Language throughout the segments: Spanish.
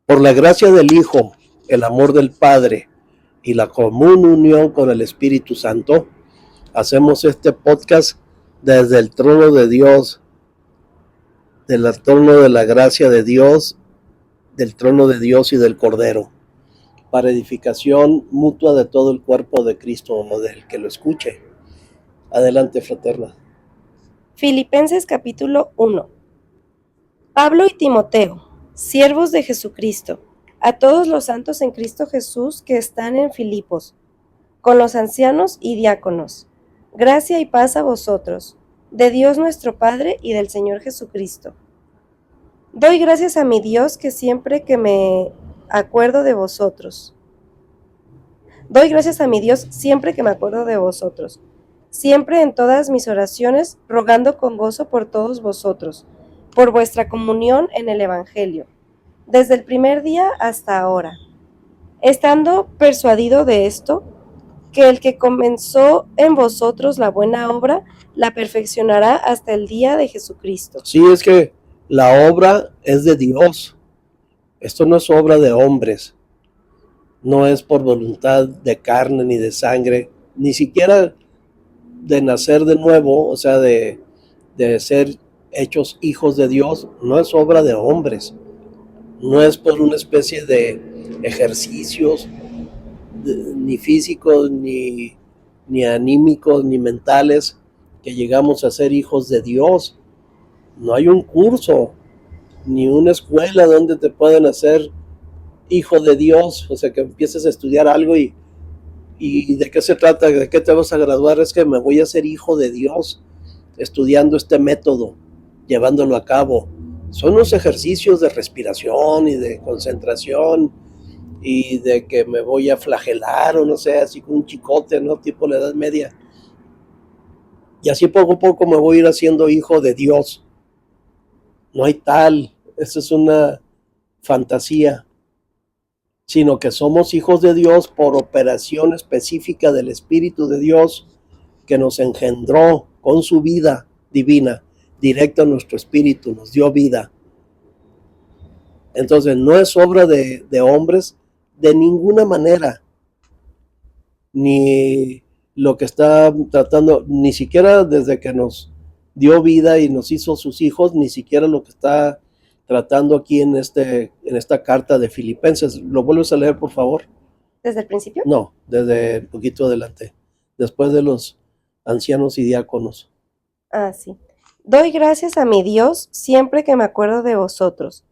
Por la gracia del Hijo, el amor del Padre y la común unión con el Espíritu Santo, hacemos este podcast desde el trono de Dios, del trono de la gracia de Dios, del trono de Dios y del Cordero, para edificación mutua de todo el cuerpo de Cristo o del que lo escuche. Adelante, fraterna. Filipenses capítulo 1. Pablo y Timoteo, siervos de Jesucristo, a todos los santos en Cristo Jesús que están en Filipos, con los ancianos y diáconos. Gracia y paz a vosotros, de Dios nuestro Padre y del Señor Jesucristo. Doy gracias a mi Dios que siempre que me acuerdo de vosotros. Siempre en todas mis oraciones, rogando con gozo por todos vosotros, por vuestra comunión en el Evangelio, desde el primer día hasta ahora, estando persuadido de esto, que el que comenzó en vosotros la buena obra, la perfeccionará hasta el día de Jesucristo. Sí, es que la obra es de Dios. Esto no es obra de hombres. No es por voluntad de carne ni de sangre, ni siquiera de nacer de nuevo, o sea, de ser hechos hijos de Dios. No es obra de hombres. No es por una especie de ejercicios, ni físicos, ni anímicos, ni mentales, que llegamos a ser hijos de Dios. No hay un curso, ni una escuela donde te puedan hacer hijo de Dios, o sea, que empieces a estudiar algo y ¿de qué se trata? ¿De qué te vas a graduar? Es que me voy a hacer hijo de Dios estudiando este método, llevándolo a cabo. Son unos ejercicios de respiración y de concentración y de que me voy a flagelar o no sé, así como un chicote, ¿no? Tipo la Edad Media. Y así poco a poco me voy a ir haciendo hijo de Dios. No hay tal, eso es una fantasía, sino que somos hijos de Dios por operación específica del Espíritu de Dios que nos engendró con su vida divina, directa a nuestro espíritu, nos dio vida. Entonces no es obra de hombres de ninguna manera, ni lo que está tratando, ni siquiera desde que nos dio vida y nos hizo sus hijos, ni siquiera lo que está tratando aquí en esta carta de Filipenses. ¿Lo vuelves a leer, por favor? ¿Desde el principio? No, desde un poquito adelante, después de los ancianos y diáconos. Sí. Doy gracias a mi Dios siempre que me acuerdo de vosotros,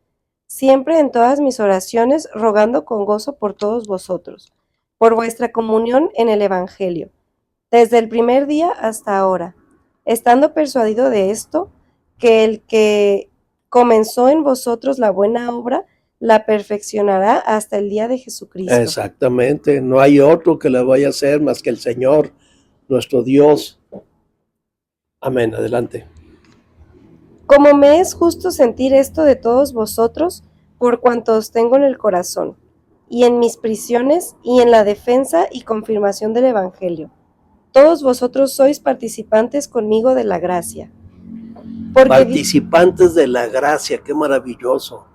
siempre en todas mis oraciones, rogando con gozo por todos vosotros, por vuestra comunión en el Evangelio, desde el primer día hasta ahora, estando persuadido de esto, que el que comenzó en vosotros la buena obra, la perfeccionará hasta el día de Jesucristo. Exactamente, no hay otro que la vaya a hacer más que el Señor, nuestro Dios. Amén, adelante. Como me es justo sentir esto de todos vosotros, por cuanto os tengo en el corazón, y en mis prisiones, y en la defensa y confirmación del Evangelio. Todos vosotros sois participantes conmigo de la gracia. Participantes de la gracia, qué maravilloso.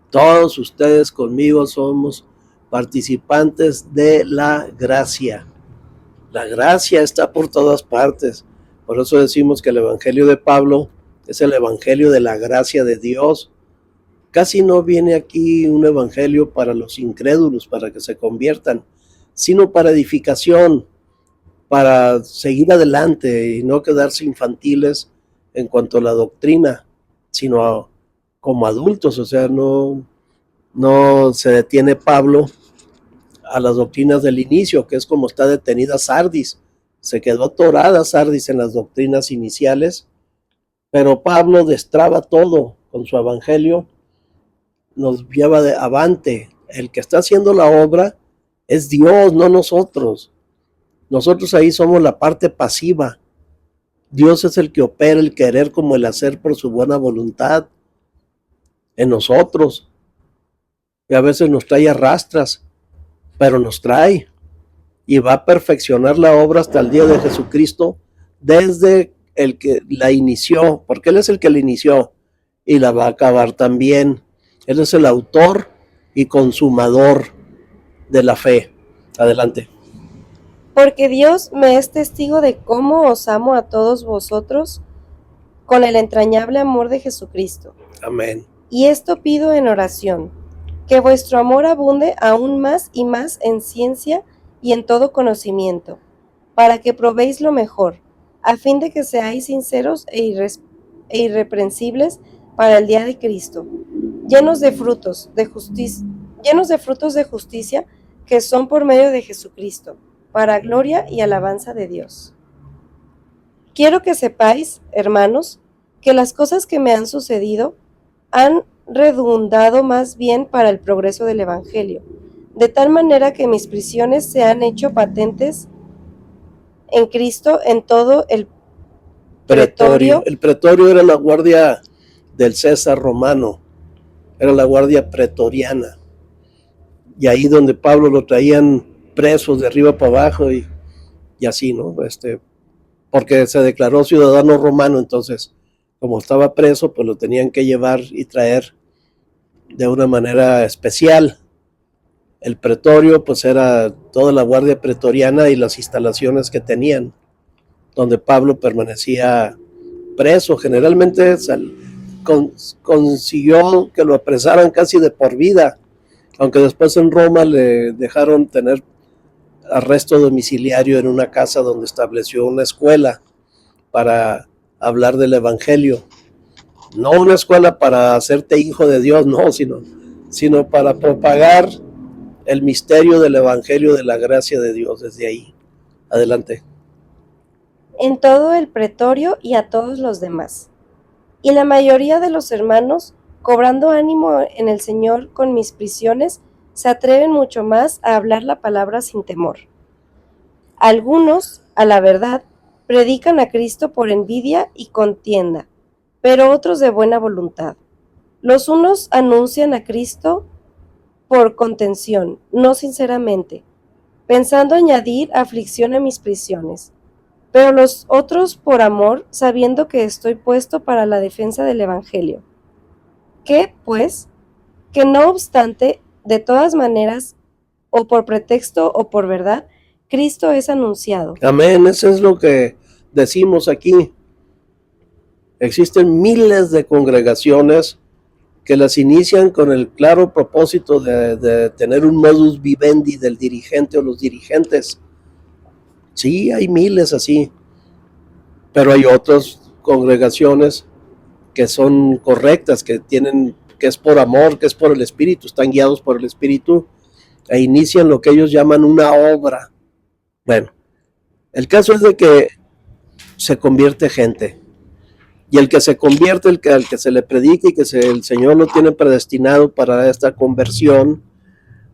Todos ustedes conmigo somos participantes de la gracia. La gracia está por todas partes. Por eso decimos que el Evangelio de Pablo es el Evangelio de la gracia de Dios. Casi no viene aquí un evangelio para los incrédulos, para que se conviertan, sino para edificación, para seguir adelante y no quedarse infantiles en cuanto a la doctrina, sino como adultos. O sea, no se detiene Pablo a las doctrinas del inicio, que es como está detenida Sardis. Se quedó atorada Sardis en las doctrinas iniciales, pero Pablo destraba todo con su evangelio, nos lleva de avante. El que está haciendo la obra es Dios, no nosotros. Nosotros ahí somos la parte pasiva. Dios es el que opera el querer como el hacer por su buena voluntad en nosotros. Y a veces nos trae arrastras, pero nos trae y va a perfeccionar la obra hasta el día de Jesucristo, desde el que la inició, porque Él es el que la inició y la va a acabar también. Él es el autor y consumador de la fe. Adelante. Porque Dios me es testigo de cómo os amo a todos vosotros con el entrañable amor de Jesucristo. Amén. Y esto pido en oración, que vuestro amor abunde aún más y más en ciencia y en todo conocimiento, para que probéis lo mejor, a fin de que seáis sinceros e irreprensibles para el día de Cristo, llenos de frutos de justicia que son por medio de Jesucristo, para gloria y alabanza de Dios. Quiero que sepáis, hermanos, que las cosas que me han sucedido han redundado más bien para el progreso del Evangelio, de tal manera que mis prisiones se han hecho patentes en Cristo en todo el pretorio. El pretorio era la guardia del César romano, era la guardia pretoriana, y ahí donde Pablo lo traían presos de arriba para abajo y así, ¿no? Porque se declaró ciudadano romano, entonces como estaba preso, pues lo tenían que llevar y traer de una manera especial. El pretorio pues era toda la guardia pretoriana y las instalaciones que tenían, donde Pablo permanecía preso. Generalmente consiguió que lo apresaran casi de por vida, aunque después en Roma le dejaron tener arresto domiciliario en una casa donde estableció una escuela para hablar del evangelio. No una escuela para hacerte hijo de Dios, no, sino para propagar el misterio del evangelio de la gracia de Dios desde ahí. Adelante. En todo el pretorio y a todos los demás. Y la mayoría de los hermanos, cobrando ánimo en el Señor con mis prisiones, se atreven mucho más a hablar la palabra sin temor. Algunos, a la verdad, predican a Cristo por envidia y contienda, pero otros de buena voluntad. Los unos anuncian a Cristo por contención, no sinceramente, pensando añadir aflicción a mis prisiones, pero los otros por amor, sabiendo que estoy puesto para la defensa del Evangelio. Que, pues, que no obstante, de todas maneras, o por pretexto o por verdad, Cristo es anunciado. Amén, eso es lo que decimos aquí. Existen miles de congregaciones que las inician con el claro propósito de tener un modus vivendi del dirigente o los dirigentes. Sí, hay miles así, pero hay otras congregaciones que son correctas, que es por amor, que es por el Espíritu, están guiados por el Espíritu e inician lo que ellos llaman una obra. Bueno, el caso es de que se convierte gente, y el que se convierte, al que se le predica y que el Señor lo tiene predestinado para esta conversión,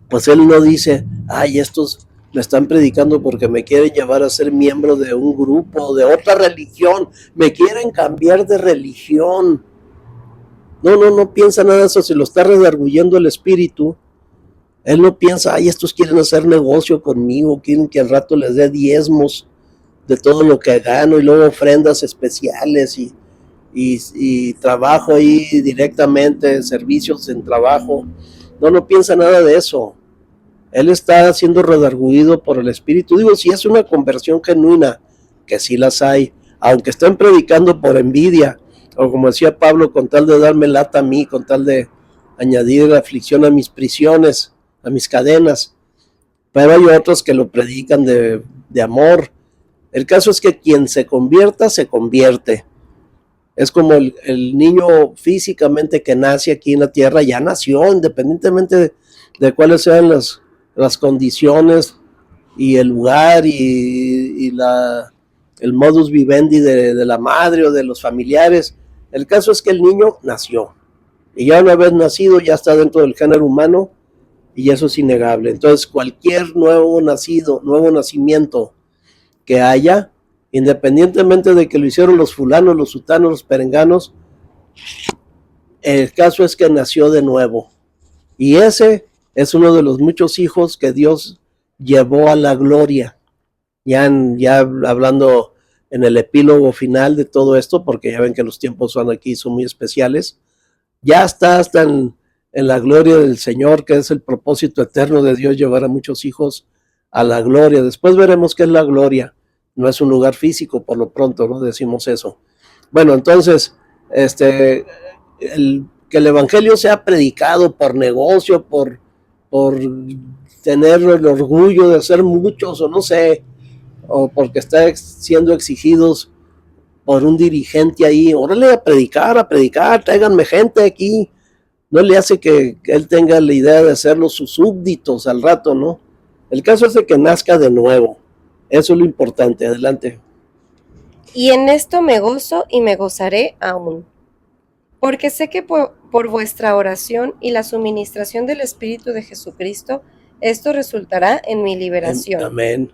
pues él no dice, ay, estos me están predicando porque me quieren llevar a ser miembro de un grupo, de otra religión, me quieren cambiar de religión. No piensa nada de eso. Si lo está redarguyendo el Espíritu, él no piensa, ay, estos quieren hacer negocio conmigo, quieren que al rato les dé diezmos de todo lo que gano y luego ofrendas especiales y trabajo ahí directamente, servicios en trabajo. No piensa nada de eso. Él está siendo redarguido por el Espíritu. Digo, si es una conversión genuina, que sí las hay, aunque estén predicando por envidia, o como decía Pablo, con tal de darme lata a mí, con tal de añadir la aflicción a mis prisiones, a mis cadenas. Pero hay otros que lo predican de amor. El caso es que quien se convierta, se convierte. Es como el niño físicamente que nace aquí en la tierra, ya nació, independientemente de cuáles sean las condiciones y el lugar y el modus vivendi de la madre o de los familiares. El caso es que el niño nació, y ya una vez nacido ya está dentro del género humano, y eso es innegable. Entonces cualquier nuevo nacimiento que haya, independientemente de que lo hicieron los fulanos, los sutanos, los perenganos, el caso es que nació de nuevo, y ese es uno de los muchos hijos que Dios llevó a la gloria. Ya hablando en el epílogo final de todo esto, porque ya ven que los tiempos son muy especiales, ya está hasta en en la gloria del Señor, que es el propósito eterno de Dios, llevar a muchos hijos a la gloria. Después veremos qué es la gloria. No es un lugar físico, por lo pronto, ¿no? Decimos eso. Bueno, entonces, que el evangelio sea predicado por negocio, por tener el orgullo de ser muchos, o no sé, o porque está siendo exigidos por un dirigente ahí, órale a predicar, tráiganme gente aquí. No le hace que él tenga la idea de hacerlos sus súbditos al rato, ¿no? El caso es de que nazca de nuevo. Eso es lo importante. Adelante. Y en esto me gozo y me gozaré aún, porque sé que por vuestra oración y la suministración del Espíritu de Jesucristo, esto resultará en mi liberación. Amén.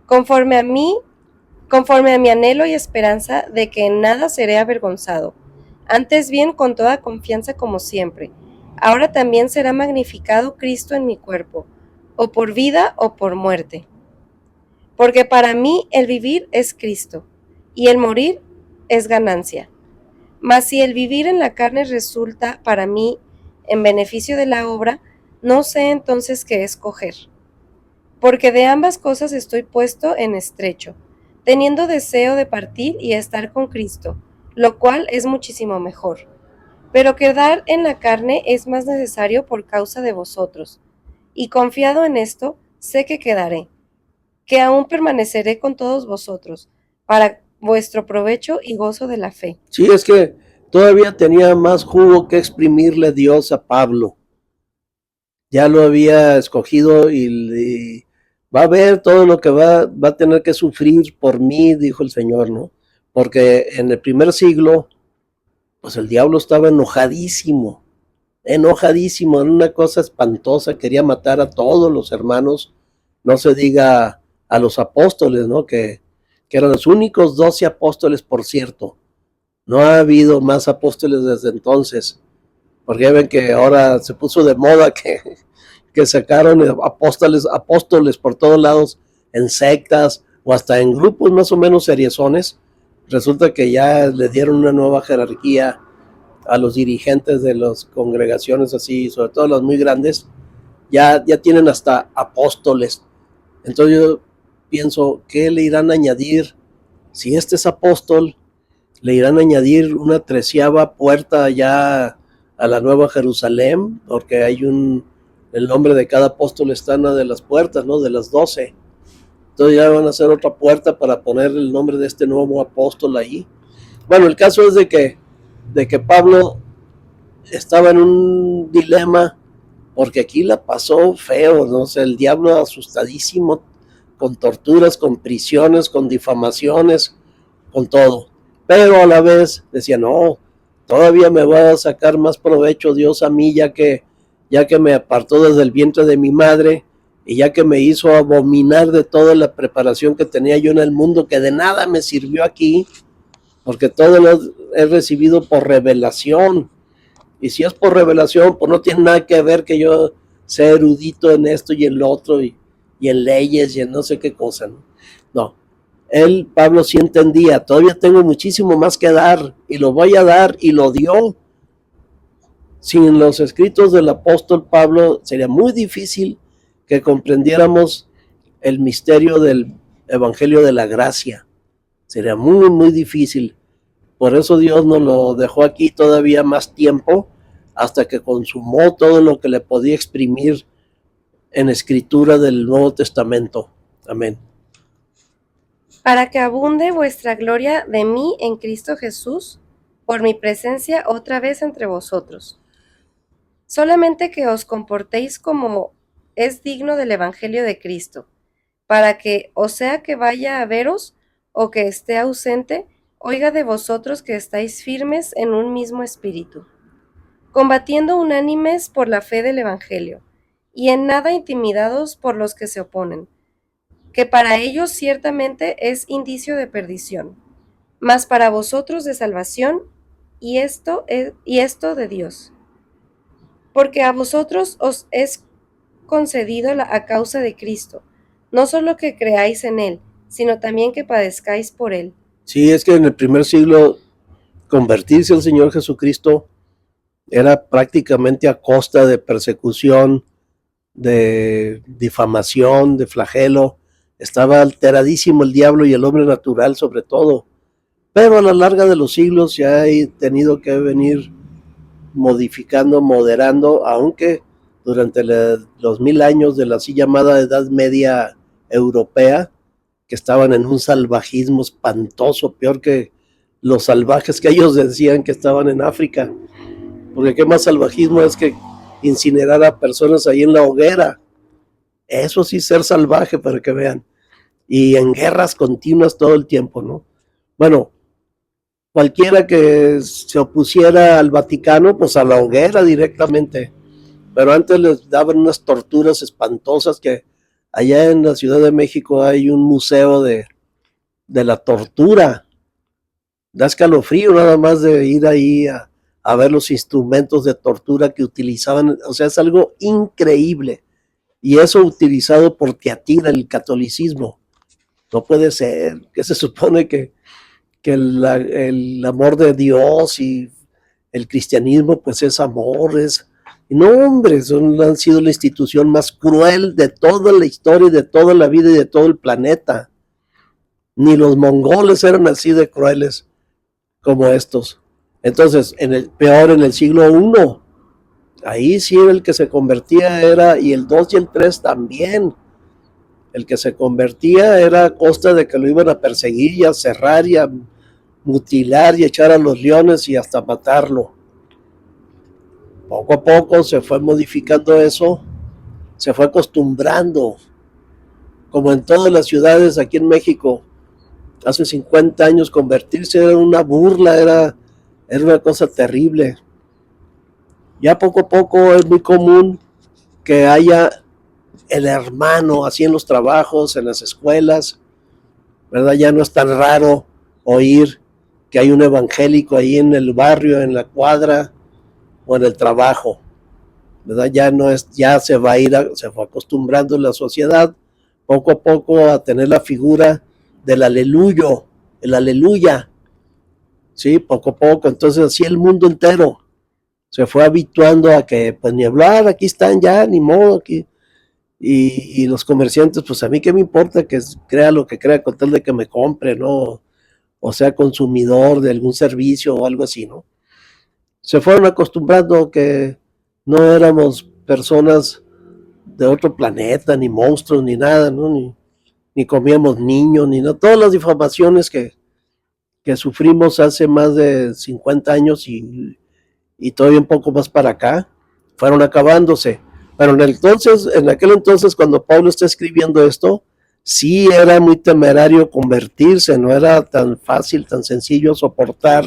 Conforme a mi anhelo y esperanza de que en nada seré avergonzado, antes bien con toda confianza como siempre. Ahora también será magnificado Cristo en mi cuerpo, o por vida o por muerte. Porque para mí el vivir es Cristo, y el morir es ganancia. Mas si el vivir en la carne resulta para mí en beneficio de la obra, no sé entonces qué escoger. Porque de ambas cosas estoy puesto en estrecho, teniendo deseo de partir y estar con Cristo, lo cual es muchísimo mejor. Pero quedar en la carne es más necesario por causa de vosotros. Y confiado en esto, sé que quedaré, que aún permaneceré con todos vosotros, para vuestro provecho y gozo de la fe. Sí, es que todavía tenía más jugo que exprimirle Dios a Pablo. Ya lo había escogido y va a ver todo lo que va a tener que sufrir por mí, dijo el Señor, ¿no? Porque en el primer siglo, pues el diablo estaba enojadísimo, en una cosa espantosa, quería matar a todos los hermanos, no se diga a los apóstoles, ¿no? Que eran los únicos 12 apóstoles, por cierto. No ha habido más apóstoles desde entonces, porque ya ven que ahora se puso de moda que sacaron apóstoles por todos lados, en sectas o hasta en grupos más o menos seriezones. Resulta que ya le dieron una nueva jerarquía a los dirigentes de las congregaciones así, sobre todo las muy grandes, ya tienen hasta apóstoles. Entonces yo pienso, ¿qué le irán a añadir? Si este es apóstol, le irán a añadir una 13ª puerta allá a la Nueva Jerusalén, porque hay el nombre de cada apóstol está en una de las puertas, ¿no? De las 12. Entonces ya van a hacer otra puerta para poner el nombre de este nuevo apóstol ahí. Bueno, el caso es de que Pablo estaba en un dilema, porque aquí la pasó feo, ¿no? O sea, el diablo asustadísimo, con torturas, con prisiones, con difamaciones, con todo. Pero a la vez decía, no, todavía me va a sacar más provecho Dios a mí, ya que me apartó desde el vientre de mi madre y ya que me hizo abominar de toda la preparación que tenía yo en el mundo, que de nada me sirvió aquí, porque todo lo he recibido por revelación. Y si es por revelación, pues no tiene nada que ver que yo sea erudito en esto y en lo otro, y en leyes y en no sé qué cosa, ¿no? No, Pablo sí entendía, todavía tengo muchísimo más que dar, y lo voy a dar, y lo dio. Sin los escritos del apóstol Pablo, sería muy difícil que comprendiéramos el misterio del evangelio de la gracia. Sería muy, muy difícil. Por eso Dios nos lo dejó aquí todavía más tiempo, hasta que consumó todo lo que le podía exprimir en escritura del Nuevo Testamento. Amén. Para que abunde vuestra gloria de mí en Cristo Jesús, por mi presencia otra vez entre vosotros. Solamente que os comportéis como es digno del Evangelio de Cristo, para que, o sea que vaya a veros, o que esté ausente, oiga de vosotros que estáis firmes en un mismo espíritu, combatiendo unánimes por la fe del Evangelio, y en nada intimidados por los que se oponen, que para ellos ciertamente es indicio de perdición, mas para vosotros de salvación, y esto de Dios. Porque a vosotros os es concedido a causa de Cristo, no solo que creáis en Él, sino también que padezcáis por Él. Sí, es que en el primer siglo convertirse al Señor Jesucristo Era prácticamente a costa de persecución, de difamación, de flagelo. Estaba alteradísimo el diablo y el hombre natural sobre todo. Pero a la larga de los siglos se ha tenido que venir modificando, moderando, aunque durante los 1000 años de la así llamada Edad Media europea, que estaban en un salvajismo espantoso, peor que los salvajes que ellos decían que estaban en África, porque qué más salvajismo es que incinerar a personas ahí en la hoguera. Eso sí, ser salvaje, para que vean. Y en guerras continuas todo el tiempo, ¿no? Bueno, cualquiera que se opusiera al Vaticano, pues a la hoguera directamente. Pero antes les daban unas torturas espantosas, que allá en la Ciudad de México hay un museo de la tortura. Da escalofrío nada más de ir ahí a ver los instrumentos de tortura que utilizaban. O sea, es algo increíble. Y eso utilizado por Teatira, el catolicismo. No puede ser. Que se supone que el amor de Dios y el cristianismo pues es amor, y no, hombre, han sido la institución más cruel de toda la historia y de toda la vida y de todo el planeta. Ni los mongoles eran así de crueles como estos. Entonces, peor en el siglo I, ahí sí el que se convertía era, y el 2 y el 3 también, el que se convertía era a costa de que lo iban a perseguir y a cerrar y a mutilar y echar a los leones y hasta matarlo. Poco a poco se fue modificando eso, se fue acostumbrando, como en todas las ciudades aquí en México. Hace 50 años convertirse era una burla, era una cosa terrible. Ya poco a poco es muy común que haya el hermano así en los trabajos, en las escuelas, ¿verdad? Ya no es tan raro oír que hay un evangélico ahí en el barrio, en la cuadra o en el trabajo, ¿verdad? Ya no es, ya se va a ir, se fue acostumbrando la sociedad poco a poco a tener la figura del aleluyo, el aleluya, sí, poco a poco. Entonces así el mundo entero se fue habituando a que pues ni hablar, aquí están ya, ni modo, aquí. Y los comerciantes, pues a mí qué me importa que crea lo que crea con tal de que me compre, ¿no? O sea, consumidor de algún servicio o algo así, ¿no? Se fueron acostumbrando que no éramos personas de otro planeta, ni monstruos, ni nada, ¿no? Ni comíamos niños, ni no. Todas las difamaciones que sufrimos hace más de 50 años y todavía un poco más para acá, fueron acabándose. Pero en aquel entonces, cuando Pablo está escribiendo esto, sí era muy temerario convertirse, no era tan fácil, tan sencillo soportar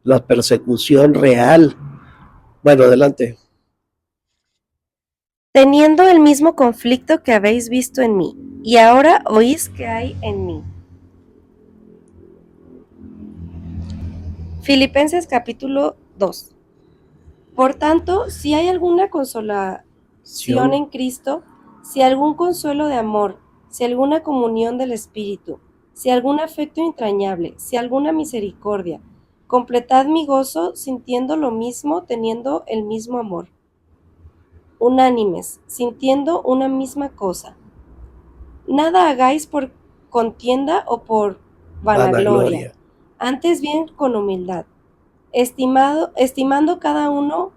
la persecución real. Bueno, adelante. Teniendo el mismo conflicto que habéis visto en mí, y ahora oís que hay en mí. Filipenses capítulo 2. Por tanto, si hay alguna consolación en Cristo, si algún consuelo de amor, si alguna comunión del Espíritu, si algún afecto entrañable, si alguna misericordia, completad mi gozo sintiendo lo mismo, teniendo el mismo amor. Unánimes, sintiendo una misma cosa. Nada hagáis por contienda o por vanagloria, antes bien con humildad, estimando cada uno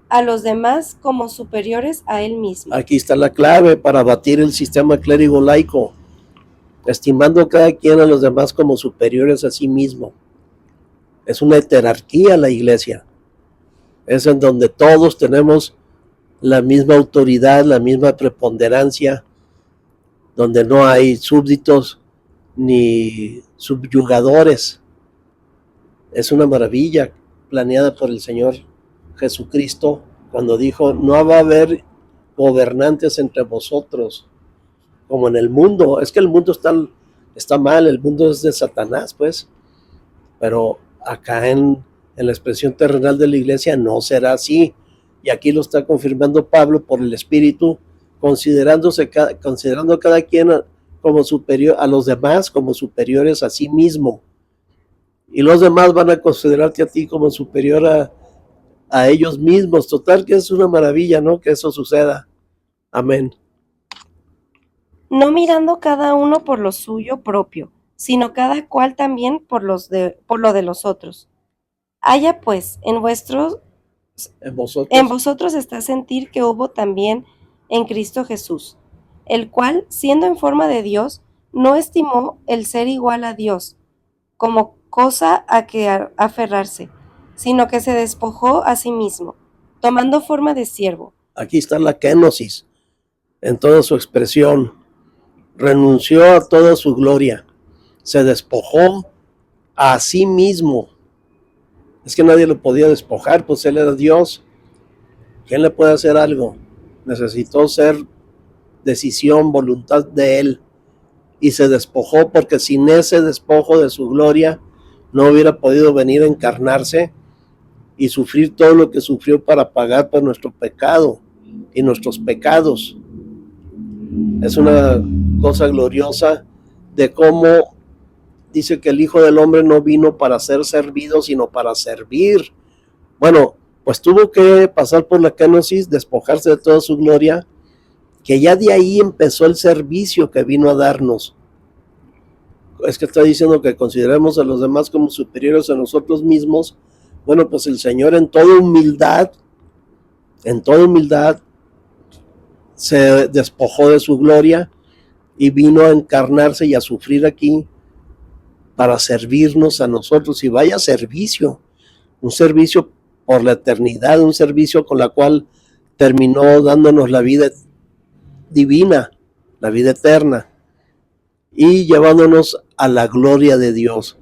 a los demás como superiores a él mismo. Aquí está la clave para batir el sistema clérigo laico, estimando a cada quien a los demás como superiores a sí mismo. Es una heterarquía la iglesia, es en donde todos tenemos la misma autoridad, la misma preponderancia, donde no hay súbditos ni subyugadores. Es una maravilla planeada por el Señor Jesucristo cuando dijo, no va a haber gobernantes entre vosotros como en el mundo. Es que el mundo está mal, el mundo es de Satanás, pues, pero acá en la expresión terrenal de la iglesia no será así, y aquí lo está confirmando Pablo por el Espíritu, considerando a cada quien como superior a los demás, como superiores a sí mismo, y los demás van a considerarte a ti como superior a ellos mismos. Total que es una maravilla, ¿no? Que eso suceda. Amén. No mirando cada uno por lo suyo propio, sino cada cual también por lo de los otros. Haya pues en vosotros está sentir que hubo también en Cristo Jesús, el cual, siendo en forma de Dios, no estimó el ser igual a Dios como cosa a que aferrarse, sino que se despojó a sí mismo, tomando forma de siervo. Aquí está la kenosis en toda su expresión. Renunció a toda su gloria, se despojó a sí mismo. Es que nadie lo podía despojar, pues él era Dios. ¿Quién le puede hacer algo? Necesitó ser decisión, voluntad de él, y se despojó, porque sin ese despojo de su gloria no hubiera podido venir a encarnarse y sufrir todo lo que sufrió para pagar por nuestro pecado y nuestros pecados. Es una cosa gloriosa de cómo dice que el Hijo del Hombre no vino para ser servido, sino para servir. Bueno, pues tuvo que pasar por la kenosis, despojarse de toda su gloria, que ya de ahí empezó el servicio que vino a darnos. Es que está diciendo que consideremos a los demás como superiores a nosotros mismos. Bueno, pues el Señor en toda humildad, se despojó de su gloria y vino a encarnarse y a sufrir aquí para servirnos a nosotros. Y vaya servicio, un servicio por la eternidad, un servicio con la cual terminó dándonos la vida divina, la vida eterna, y llevándonos a la gloria de Dios,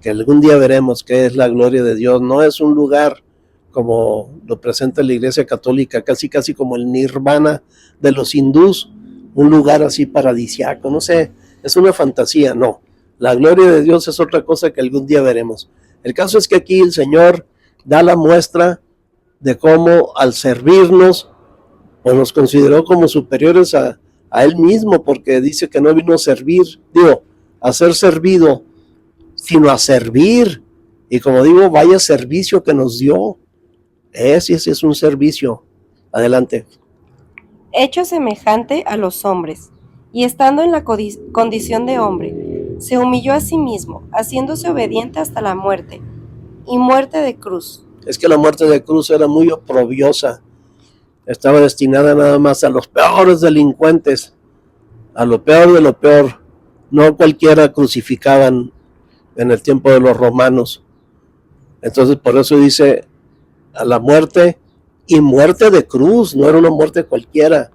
que algún día veremos qué es la gloria de Dios. No es un lugar como lo presenta la Iglesia Católica, casi como el nirvana de los hindús, un lugar así paradisiaco, no sé, es una fantasía. No, la gloria de Dios es otra cosa que algún día veremos. El caso es que aquí el Señor da la muestra de cómo al servirnos, pues nos consideró como superiores a Él mismo, porque dice que no vino a servir, a ser servido, sino a servir. Y como digo, vaya servicio que nos dio. Ese es un servicio. Adelante. Hecho semejante a los hombres, y estando en la condición de hombre, se humilló a sí mismo, haciéndose obediente hasta la muerte, y muerte de cruz. Es que la muerte de cruz era muy oprobiosa. Estaba destinada nada más a los peores delincuentes, a lo peor de lo peor. No cualquiera crucificaban en el tiempo de los romanos. Entonces por eso dice a la muerte, y muerte de cruz. No era una muerte cualquiera,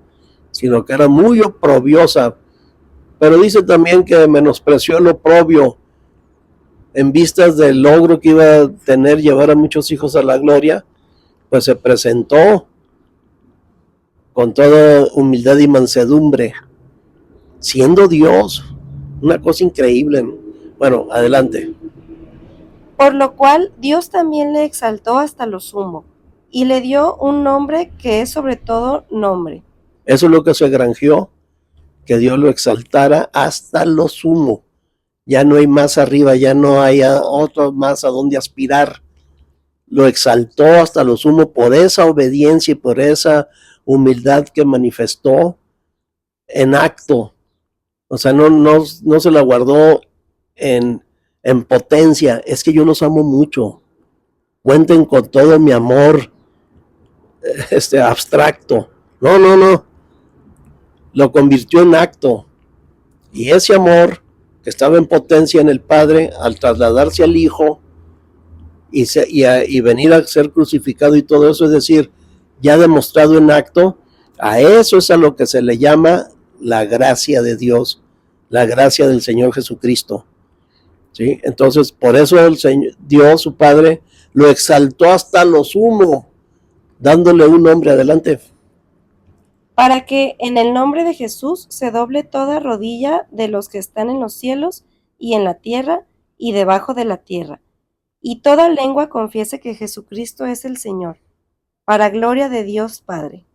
sino que era muy oprobiosa. Pero dice también que menospreció el oprobio en vistas del logro que iba a tener llevar a muchos hijos a la gloria. Pues se presentó con toda humildad y mansedumbre, siendo Dios. Una cosa increíble. Bueno, adelante. Por lo cual Dios también le exaltó hasta lo sumo, y le dio un nombre que es sobre todo nombre. Eso es lo que se granjeó, que Dios lo exaltara hasta lo sumo. Ya no hay más arriba, ya no hay otro más a donde aspirar. Lo exaltó hasta lo sumo por esa obediencia y por esa humildad que manifestó en acto. O sea, no se la guardó en potencia. Es que yo los amo mucho. Cuenten con todo mi amor abstracto. No. Lo convirtió en acto. Y ese amor que estaba en potencia en el Padre, al trasladarse al Hijo y venir a ser crucificado y todo eso, es decir, ya demostrado en acto, a eso es a lo que se le llama la gracia de Dios, la gracia del Señor Jesucristo. ¿Sí? Entonces, por eso el Señor, Dios, su Padre, lo exaltó hasta lo sumo, dándole un nombre. Adelante. Para que en el nombre de Jesús se doble toda rodilla de los que están en los cielos y en la tierra y debajo de la tierra, y toda lengua confiese que Jesucristo es el Señor, para gloria de Dios Padre.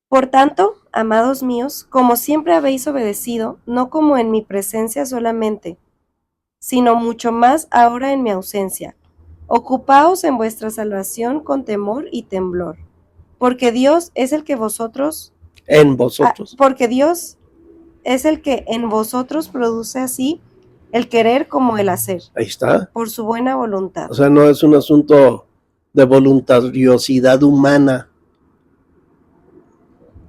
Por tanto, amados míos, como siempre habéis obedecido, no como en mi presencia solamente, sino mucho más ahora en mi ausencia, Ocupaos en vuestra salvación con temor y temblor, porque Dios es el que En vosotros. porque Dios es el que en vosotros produce así el querer como el hacer, Ahí está. por su buena voluntad. O sea, no es un asunto de voluntariosidad humana.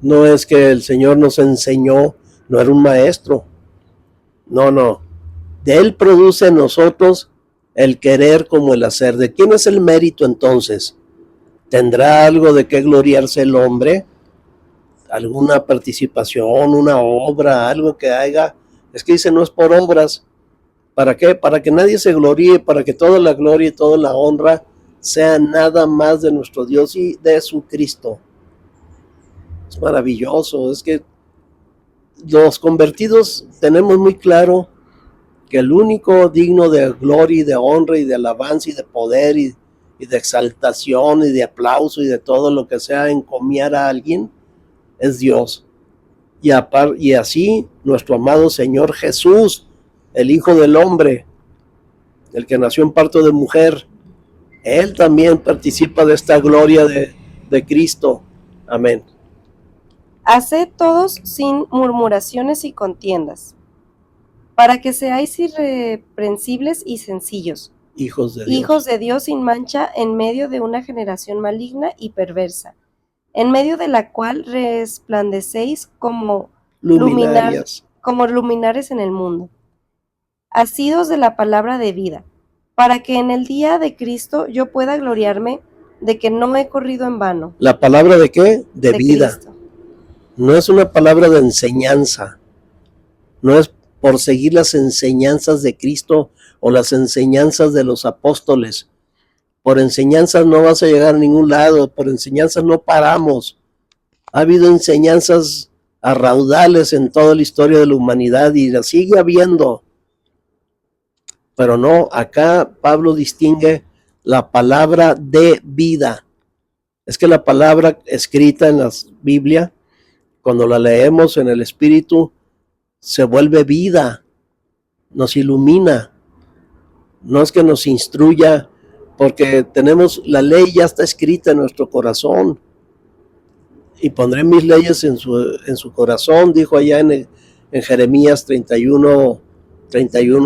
No es que el Señor nos enseñó, no era un maestro. No. De Él produce en nosotros el querer como el hacer. ¿De quién es el mérito entonces? ¿Tendrá algo de qué gloriarse el hombre? ¿Alguna participación, una obra, algo que haga? Es que dice, no es por obras. ¿Para qué? Para que nadie se gloríe, para que toda la gloria y toda la honra sea nada más de nuestro Dios y de su Cristo. Es maravilloso, es que los convertidos tenemos muy claro que el único digno de gloria y de honra y de alabanza y de poder y de exaltación y de aplauso y de todo lo que sea encomiar a alguien es Dios. Y así nuestro amado Señor Jesús, el Hijo del Hombre, el que nació en parto de mujer, Él también participa de esta gloria de Cristo. Amén. Haced todos sin murmuraciones y contiendas, para que seáis irreprensibles y sencillos, Hijos de Dios. hijos de Dios sin mancha en medio de una generación maligna y perversa, en medio de la cual resplandecéis como Luminarias. como luminares en el mundo, asidos de la palabra de vida, para que en el día de Cristo yo pueda gloriarme de que no he corrido en vano. ¿La palabra de qué? De vida. Cristo. No es una palabra de enseñanza. No es por seguir las enseñanzas de Cristo o las enseñanzas de los apóstoles. Por enseñanzas no vas a llegar a ningún lado. Por enseñanzas no paramos. Ha habido enseñanzas a raudales en toda la historia de la humanidad y la sigue habiendo. Pero no, acá Pablo distingue la palabra de vida. Es que la palabra escrita en la Biblia, cuando la leemos en el Espíritu, se vuelve vida, nos ilumina. No es que nos instruya, porque tenemos la ley ya está escrita en nuestro corazón. Y pondré mis leyes en su corazón, dijo allá en Jeremías 31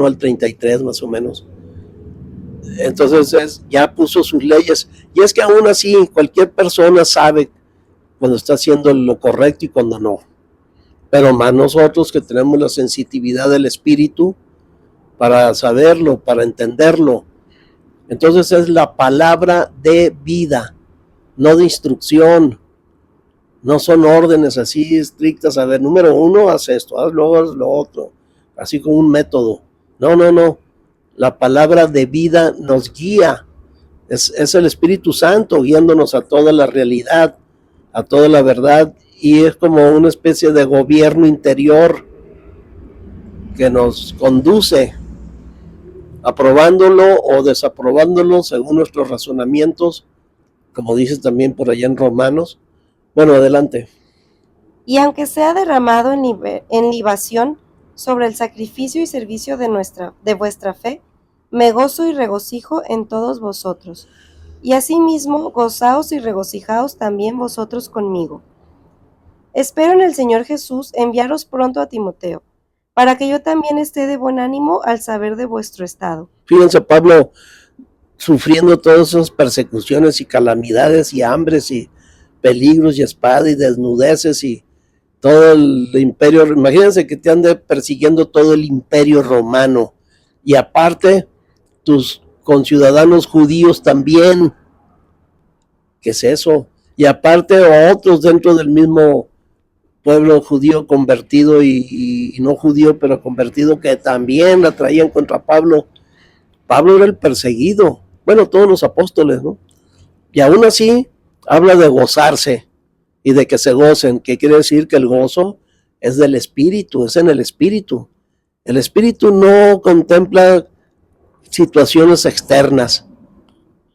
al 33 más o menos. Entonces ya puso sus leyes. Y es que aún así cualquier persona sabe cuando está haciendo lo correcto y cuando no. Pero más nosotros que tenemos la sensitividad del espíritu para saberlo, para entenderlo. Entonces es la palabra de vida, no de instrucción. No son órdenes así estrictas. A ver, número 1, haz esto, haz lo otro. Así como un método. No. La palabra de vida nos guía. Es el Espíritu Santo guiándonos a toda la realidad, a toda la verdad. Y es como una especie de gobierno interior que nos conduce, aprobándolo o desaprobándolo según nuestros razonamientos, como dice también por allá en Romanos. Bueno, adelante. Y aunque sea derramado en libación sobre el sacrificio y servicio de vuestra fe, me gozo y regocijo en todos vosotros. Y asimismo, gozaos y regocijaos también vosotros conmigo. Espero en el Señor Jesús enviaros pronto a Timoteo, para que yo también esté de buen ánimo al saber de vuestro estado. Fíjense, Pablo sufriendo todas esas persecuciones y calamidades y hambres y peligros y espada y desnudeces y todo el imperio. Imagínense que te ande persiguiendo todo el imperio romano y aparte tus conciudadanos judíos también. ¿Qué es eso? Y aparte otros dentro del mismo pueblo judío convertido y no judío pero convertido que también la traían contra Pablo. Pablo era el perseguido, bueno, todos los apóstoles, ¿no? Y aún así habla de gozarse y de que se gocen, que quiere decir que el gozo es del Espíritu, es en el Espíritu. El Espíritu no contempla situaciones externas,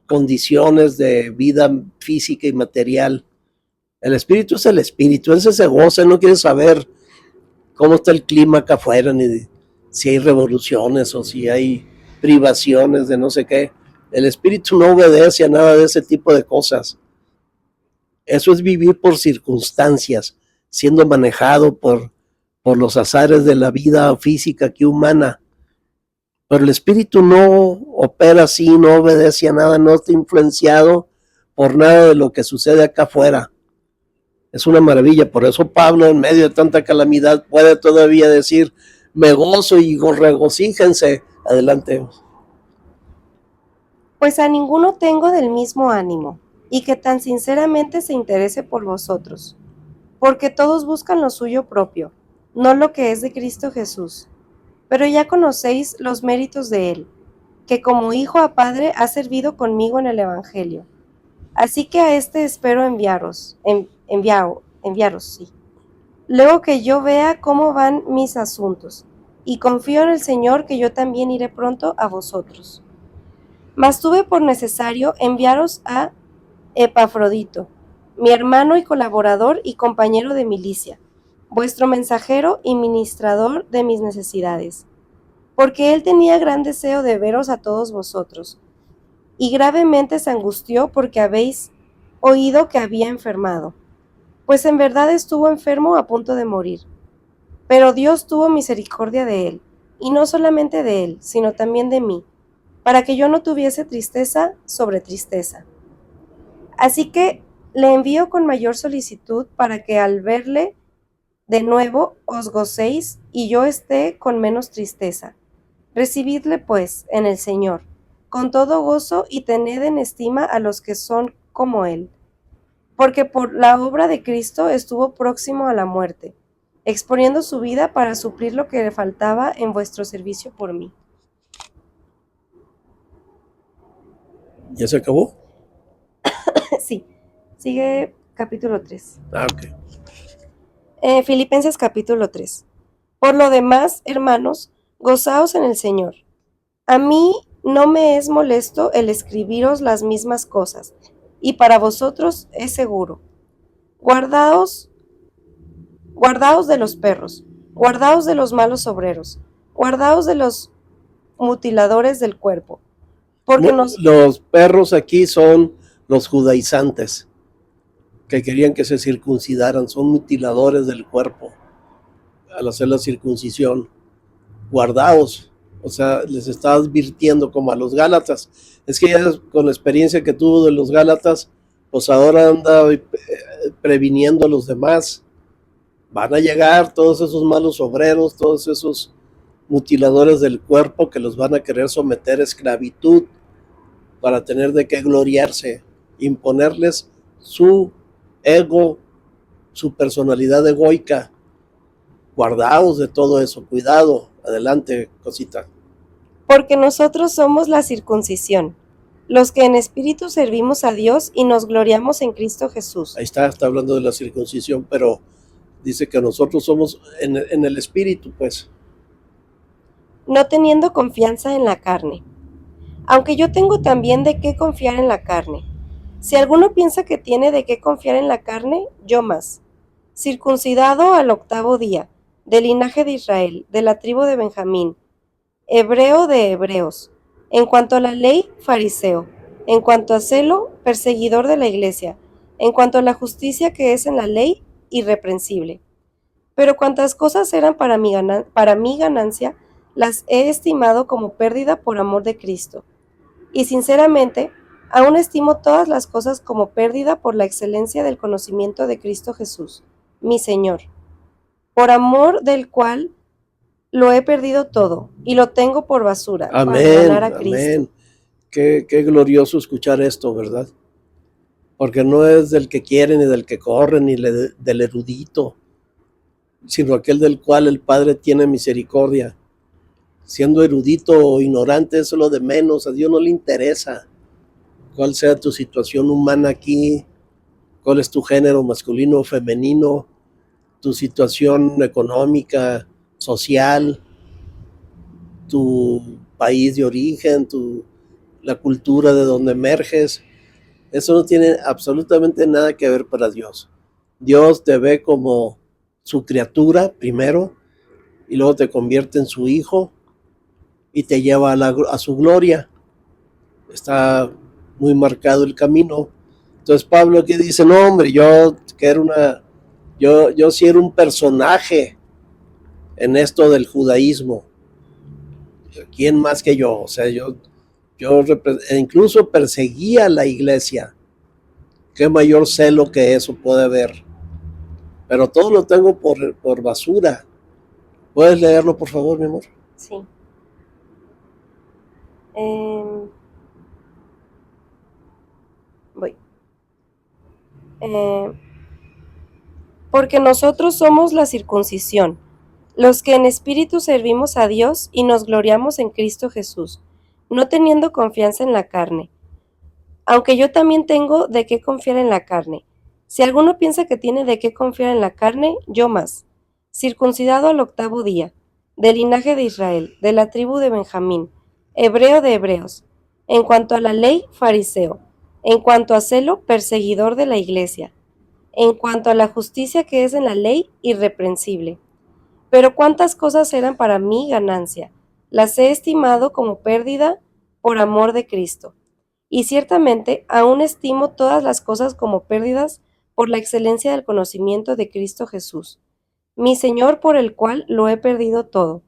condiciones de vida física y material. El Espíritu es el Espíritu, él se goza, él no quiere saber cómo está el clima acá afuera, ni si hay revoluciones o si hay privaciones de no sé qué. El espíritu no obedece a nada de ese tipo de cosas. Eso es vivir por circunstancias, siendo manejado por los azares de la vida física aquí humana. Pero el espíritu no opera así, no obedece a nada, no está influenciado por nada de lo que sucede acá afuera. Es una maravilla, por eso Pablo en medio de tanta calamidad puede todavía decir, me gozo y regocíjense. Adelante. Pues a ninguno tengo del mismo ánimo, y que tan sinceramente se interese por vosotros, porque todos buscan lo suyo propio, no lo que es de Cristo Jesús. Pero ya conocéis los méritos de él, que como hijo a padre ha servido conmigo en el Evangelio. Así que a este espero enviaros, sí. Luego que yo vea cómo van mis asuntos, y confío en el Señor que yo también iré pronto a vosotros. Mas tuve por necesario enviaros a Epafrodito, mi hermano y colaborador y compañero de milicia, vuestro mensajero y ministrador de mis necesidades, porque él tenía gran deseo de veros a todos vosotros, y gravemente se angustió porque habéis oído que había enfermado, pues en verdad estuvo enfermo a punto de morir. Pero Dios tuvo misericordia de él, y no solamente de él, sino también de mí, para que yo no tuviese tristeza sobre tristeza. Así que le envío con mayor solicitud para que al verle de nuevo os gocéis y yo esté con menos tristeza. Recibidle, pues, en el Señor, con todo gozo y tened en estima a los que son como Él, porque por la obra de Cristo estuvo próximo a la muerte, exponiendo su vida para suplir lo que le faltaba en vuestro servicio por mí. ¿Ya se acabó? Sí, sigue capítulo 3. Ok. Filipenses capítulo 3. Por lo demás, hermanos, gozaos en el Señor. A mí no me es molesto el escribiros las mismas cosas, y para vosotros es seguro. Guardaos de los perros, guardaos de los malos obreros, guardaos de los mutiladores del cuerpo, porque los perros aquí son los judaizantes, que querían que se circuncidaran, son mutiladores del cuerpo al hacer la circuncisión. Guardaos, o sea, les está advirtiendo como a los Gálatas. Es que ya con la experiencia que tuvo de los Gálatas, pues ahora anda previniendo a los demás. Van a llegar todos esos malos obreros, todos esos mutiladores del cuerpo que los van a querer someter a esclavitud para tener de qué gloriarse, imponerles su ego, su personalidad egoica. Guardaos de todo eso, cuidado. Adelante, cosita. Porque nosotros somos la circuncisión, los que en espíritu servimos a Dios y nos gloriamos en Cristo Jesús. Ahí está hablando de la circuncisión, pero dice que nosotros somos en el espíritu, pues. No teniendo confianza en la carne. Aunque yo tengo también de qué confiar en la carne. Si alguno piensa que tiene de qué confiar en la carne, yo más. Circuncidado al 8º día, del linaje de Israel, de la tribu de Benjamín, hebreo de hebreos, en cuanto a la ley, fariseo, en cuanto a celo, perseguidor de la iglesia, en cuanto a la justicia que es en la ley, irreprensible. Pero cuantas cosas eran para mi ganancia, las he estimado como pérdida por amor de Cristo. Y sinceramente, aún estimo todas las cosas como pérdida por la excelencia del conocimiento de Cristo Jesús, mi Señor, por amor del cual lo he perdido todo y lo tengo por basura para ganar a Cristo. Amén. Qué glorioso escuchar esto, ¿verdad? Porque no es del que quiere, ni del que corre, ni del erudito, sino aquel del cual el Padre tiene misericordia. Siendo erudito o ignorante, eso es lo de menos. A Dios no le interesa cuál sea tu situación humana aquí, cuál es tu género masculino o femenino, tu situación económica, social, tu país de origen, la cultura de donde emerges. Eso no tiene absolutamente nada que ver para Dios. Dios te ve como su criatura primero y luego te convierte en su hijo y te lleva a su gloria. está muy marcado el camino. Entonces Pablo aquí dice, no hombre, yo sí era un personaje en esto del judaísmo. ¿Quién más que yo? O sea, yo incluso perseguía a la iglesia. ¿Qué mayor celo que eso puede haber? Pero todo lo tengo por basura. ¿Puedes leerlo, por favor, mi amor? Sí. Voy. Porque nosotros somos la circuncisión, los que en espíritu servimos a Dios y nos gloriamos en Cristo Jesús, no teniendo confianza en la carne. Aunque yo también tengo de qué confiar en la carne. Si alguno piensa que tiene de qué confiar en la carne, yo más. Circuncidado al 8º día, del linaje de Israel, de la tribu de Benjamín, hebreo de hebreos. En cuanto a la ley, fariseo. En cuanto a celo, perseguidor de la iglesia. En cuanto a la justicia que es en la ley, irreprensible. Pero cuántas cosas eran para mí ganancia, las he estimado como pérdida por amor de Cristo. Y ciertamente aún estimo todas las cosas como pérdidas por la excelencia del conocimiento de Cristo Jesús, mi Señor, por el cual lo he perdido todo,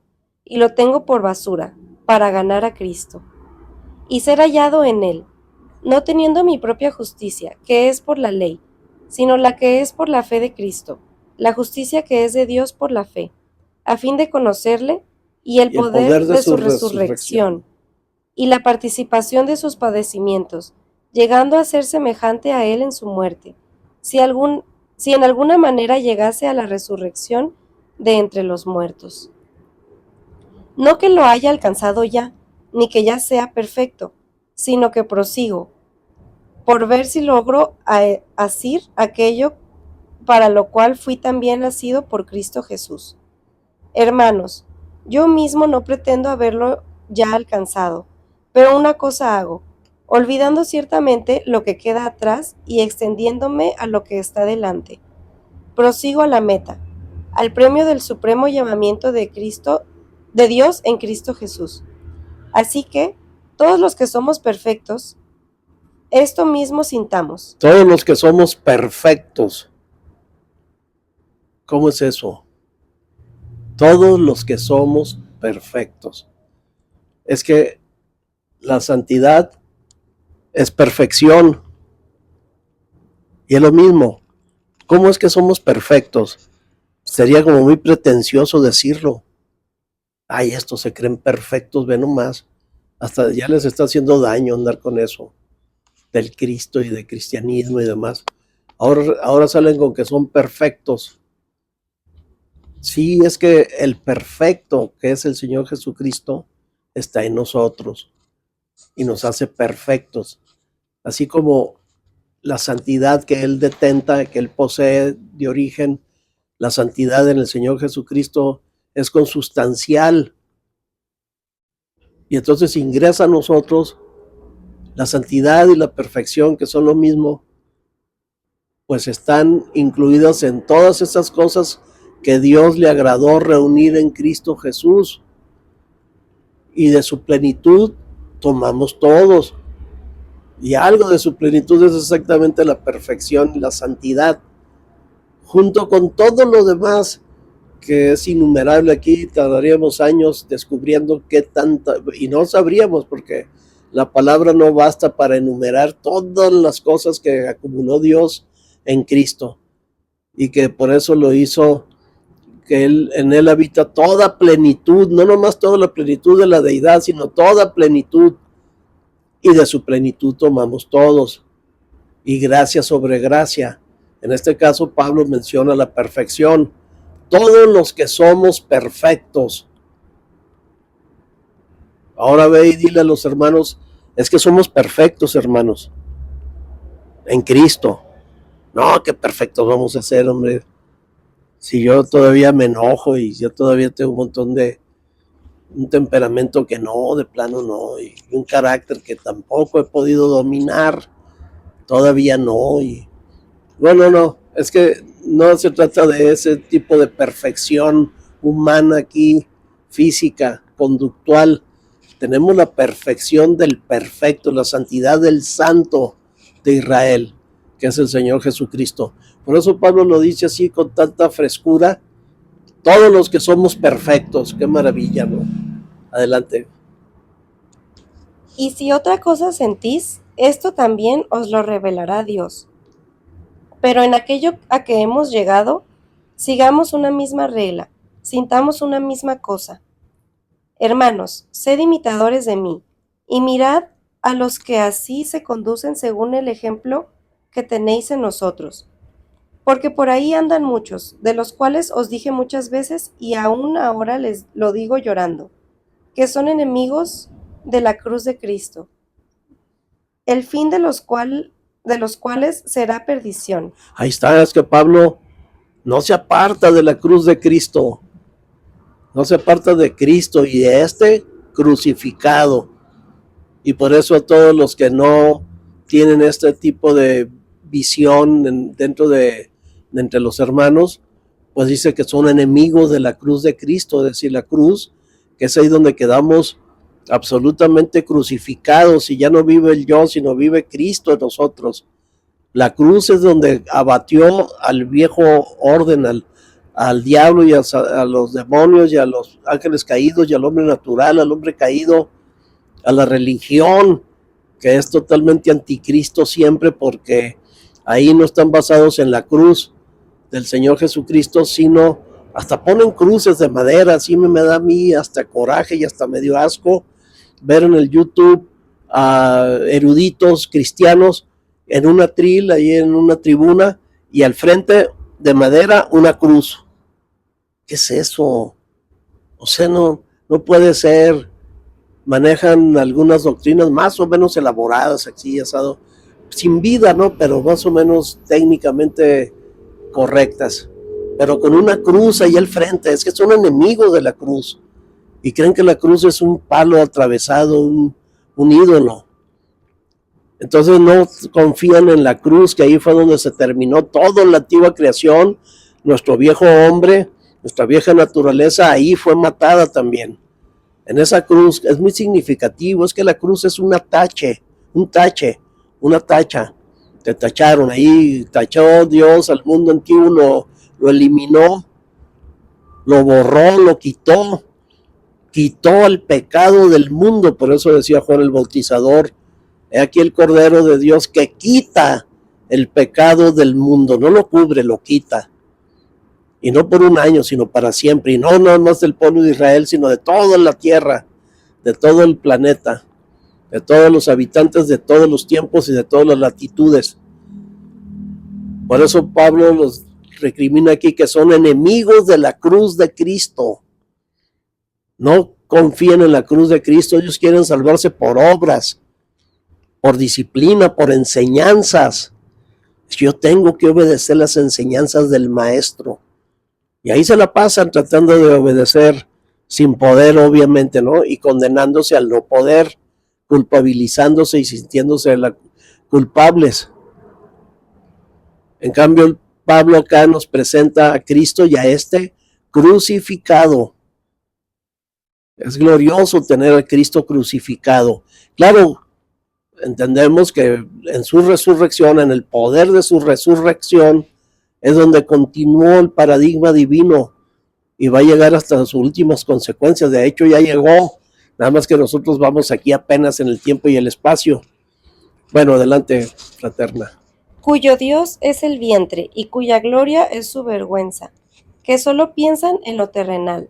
y lo tengo por basura, para ganar a Cristo, y ser hallado en él, no teniendo mi propia justicia, que es por la ley, sino la que es por la fe de Cristo, la justicia que es de Dios por la fe, a fin de conocerle y el poder de su resurrección y la participación de sus padecimientos, llegando a ser semejante a él en su muerte, si en alguna manera llegase a la resurrección de entre los muertos. No que lo haya alcanzado ya, ni que ya sea perfecto, sino que prosigo, por ver si logro asir aquello para lo cual fui también nacido por Cristo Jesús. Hermanos, yo mismo no pretendo haberlo ya alcanzado, pero una cosa hago, olvidando ciertamente lo que queda atrás y extendiéndome a lo que está delante. Prosigo a la meta, al premio del supremo llamamiento de Dios en Cristo Jesús. Así que, todos los que somos perfectos, esto mismo sintamos. Todos los que somos perfectos. ¿Cómo es eso? Todos los que somos perfectos. Es que la santidad es perfección. Y es lo mismo. ¿Cómo es que somos perfectos? Sería como muy pretencioso decirlo. Ay, estos se creen perfectos, ve nomás. Hasta ya les está haciendo daño andar con eso. Del Cristo y de cristianismo y demás. Ahora salen con que son perfectos. Sí, es que el perfecto, que es el Señor Jesucristo, está en nosotros y nos hace perfectos. Así como la santidad que Él detenta, que Él posee de origen, la santidad en el Señor Jesucristo es consustancial. Y entonces ingresa a nosotros la santidad y la perfección, que son lo mismo, pues están incluidas en todas esas cosas que Dios le agradó reunir en Cristo Jesús. Y de su plenitud tomamos todos. Y algo de su plenitud es exactamente la perfección y la santidad, junto con todo lo demás que es innumerable. Aquí tardaríamos años descubriendo qué tanta, y no sabríamos, porque la palabra no basta para enumerar todas las cosas que acumuló Dios en Cristo, y que por eso lo hizo, que en él habita toda plenitud, no nomás toda la plenitud de la deidad, sino toda plenitud, y de su plenitud tomamos todos, y gracia sobre gracia. En este caso Pablo menciona la perfección. Todos los que somos perfectos. Ahora ve y dile a los hermanos, es que somos perfectos, hermanos, en Cristo. No, qué perfectos vamos a ser, hombre. Si yo todavía me enojo y yo todavía tengo un temperamento que no, de plano no, y un carácter que tampoco he podido dominar, todavía no, y bueno, no, es que no se trata de ese tipo de perfección humana aquí, física, conductual. tenemos la perfección del perfecto, la santidad del santo de Israel, que es el Señor Jesucristo. Por eso Pablo lo dice así con tanta frescura, todos los que somos perfectos. Qué maravilla, ¿no? Adelante. Y si otra cosa sentís, esto también os lo revelará Dios. Pero en aquello a que hemos llegado, sigamos una misma regla, sintamos una misma cosa. Hermanos, sed imitadores de mí, y mirad a los que así se conducen según el ejemplo que tenéis en nosotros. Porque por ahí andan muchos, de los cuales os dije muchas veces, y aún ahora les lo digo llorando, que son enemigos de la cruz de Cristo, el fin de los cuales será perdición. Ahí está, es que Pablo no se aparta de la cruz de Cristo, no se aparta de Cristo y de este crucificado. Y por eso a todos los que no tienen este tipo de visión dentro de entre los hermanos, pues dice que son enemigos de la cruz de Cristo, es decir, la cruz, que es ahí donde quedamos absolutamente crucificados y ya no vive el yo, sino vive Cristo en nosotros. La cruz es donde abatió al viejo orden, al diablo y a los demonios y a los ángeles caídos y al hombre natural, al hombre caído, a la religión, que es totalmente anticristo siempre, porque ahí no están basados en la cruz del Señor Jesucristo, sino hasta ponen cruces de madera. Así me da a mí hasta coraje y hasta me dio asco ver en el YouTube a eruditos cristianos en un atril, ahí en una tribuna, y al frente de madera una cruz. ¿Qué es eso? O sea, no puede ser. Manejan algunas doctrinas más o menos elaboradas, así, asado, sin vida, ¿no? Pero más o menos técnicamente correctas. Pero con una cruz ahí al frente, es que son enemigos de la cruz. Y creen que la cruz es un palo atravesado, un ídolo. Entonces no confían en la cruz, que ahí fue donde se terminó toda la antigua creación. Nuestro viejo hombre, nuestra vieja naturaleza, ahí fue matada también. En esa cruz es muy significativo, es que la cruz es una tacha. Te tacharon ahí, tachó Dios al mundo antiguo, lo eliminó, lo borró, lo quitó el pecado del mundo. Por eso decía Juan el Bautizador, he aquí el Cordero de Dios que quita el pecado del mundo, no lo cubre, lo quita. Y no por un año, sino para siempre. Y no nada más del pueblo de Israel, sino de toda la tierra, de todo el planeta, de todos los habitantes de todos los tiempos y de todas las latitudes. Por eso Pablo los recrimina aquí que son enemigos de la cruz de Cristo. No confían en la cruz de Cristo, ellos quieren salvarse por obras, por disciplina, por enseñanzas. Yo tengo que obedecer las enseñanzas del maestro. Y ahí se la pasan tratando de obedecer sin poder, obviamente, ¿no? Y condenándose al no poder, culpabilizándose y sintiéndose culpables. En cambio, Pablo acá nos presenta a Cristo y a este crucificado. Es glorioso tener a Cristo crucificado. Claro, entendemos que en su resurrección, en el poder de su resurrección, es donde continuó el paradigma divino y va a llegar hasta sus últimas consecuencias. De hecho, ya llegó, nada más que nosotros vamos aquí apenas en el tiempo y el espacio. Bueno, adelante, fraterna. Cuyo Dios es el vientre y cuya gloria es su vergüenza, que solo piensan en lo terrenal.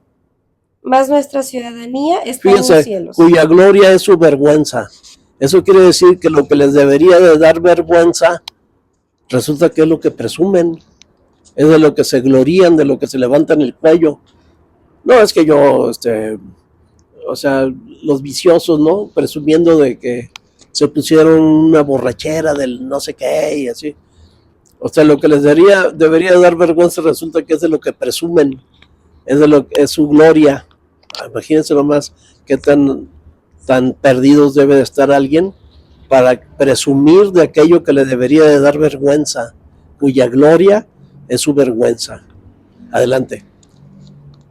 Mas nuestra ciudadanía está en los cielos. Cuya gloria es su vergüenza. Eso quiere decir que lo que les debería de dar vergüenza, resulta que es lo que presumen. Es de lo que se glorían, de lo que se levantan el cuello. No es que yo, o sea, los viciosos, ¿no? Presumiendo de que se pusieron una borrachera del no sé qué y así. O sea, lo que les debería dar vergüenza resulta que es de lo que presumen, es de lo que es su gloria. Imagínense nomás qué tan perdidos debe de estar alguien para presumir de aquello que le debería de dar vergüenza, cuya gloria es su vergüenza. Adelante.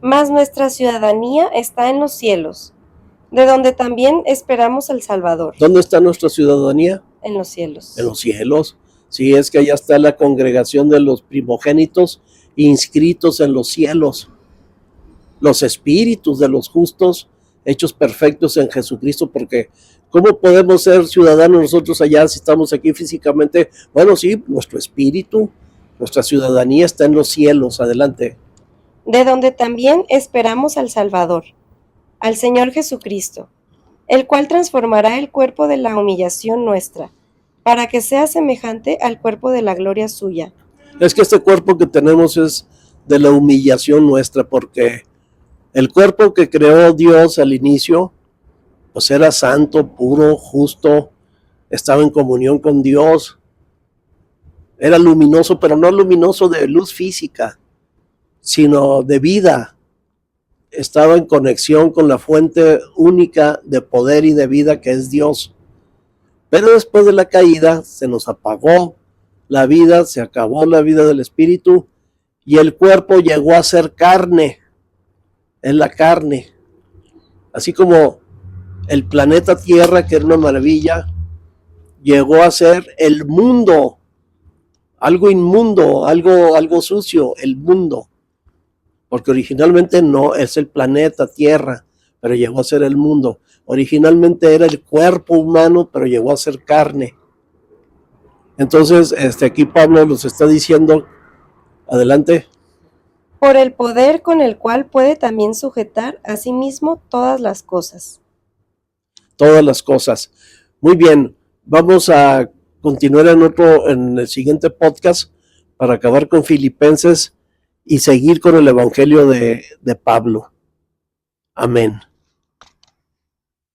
Mas nuestra ciudadanía está en los cielos, de donde también esperamos al Salvador, ¿Dónde está nuestra ciudadanía? en los cielos. En los cielos. Sí, es que allá está la congregación de los primogénitos inscritos en los cielos, los espíritus de los justos hechos perfectos en Jesucristo, porque ¿cómo podemos ser ciudadanos nosotros allá si estamos aquí físicamente? Bueno, sí, nuestro espíritu, nuestra ciudadanía está en los cielos. Adelante. De donde también esperamos al Salvador, al Señor Jesucristo, el cual transformará el cuerpo de la humillación nuestra, para que sea semejante al cuerpo de la gloria suya. Es que este cuerpo que tenemos es de la humillación nuestra, porque el cuerpo que creó Dios al inicio, pues era santo, puro, justo, estaba en comunión con Dios, era luminoso, pero no luminoso de luz física, sino de vida. Estaba en conexión con la fuente única de poder y de vida que es Dios. Pero después de la caída se nos apagó la vida, se acabó la vida del espíritu y el cuerpo llegó a ser carne. Es la carne. Así como el planeta Tierra, que era una maravilla, llegó a ser el mundo, algo inmundo, algo sucio, el mundo. Porque originalmente no es el planeta Tierra, pero llegó a ser el mundo. Originalmente era el cuerpo humano, pero llegó a ser carne. Entonces, aquí Pablo nos está diciendo, adelante. Por el poder con el cual puede también sujetar a sí mismo todas las cosas. Todas las cosas. Muy bien, vamos a continuar en el siguiente podcast para acabar con Filipenses y seguir con el Evangelio de Pablo. Amén.